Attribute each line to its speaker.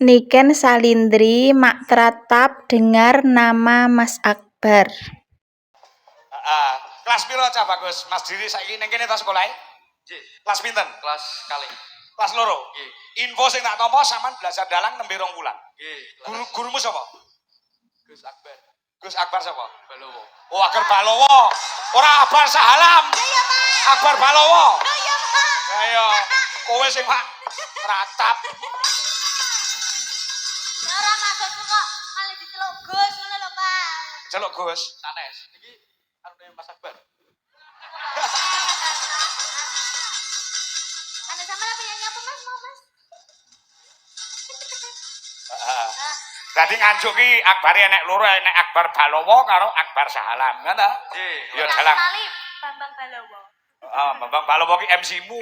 Speaker 1: Niken Salindri mak teratap dengar nama Mas Akbar.
Speaker 2: Kelas piro cah bagus? Mas Diri saiki ning kene ta sekolah? Nggih. Kelas pinten? Kelas kalih. Kelas loro? Nggih. Info sing tak tampa sampean belajar dalang nembe 2 wulan. Nggih. Gurumu sapa? Gus Akbar. Gus Akbar sapa? Balowo. Oh, Akbar Balowo. Ora Akbar Sahalam. Iya, Pak. Akbar Balowo. Iya, Pak. Ayo, kowe sing Pak ratap.
Speaker 3: Ora maksudku kok malah diceluk Gus ngono lho, Pak.
Speaker 2: Celuk Gus.
Speaker 4: Sanes. Iki anune Mas Akbar.
Speaker 3: Anda sama lah penyanyi apa Mas mau Mas?
Speaker 2: Dadi nganjuk ki Akbar enek loro, enek Akbar Balowo karo Akbar Sahalam, ngono ta?
Speaker 4: Nggih.
Speaker 2: Ya dalang.
Speaker 3: Kali Bambang Balowo.
Speaker 2: Bambang Balowo ki MC-mu.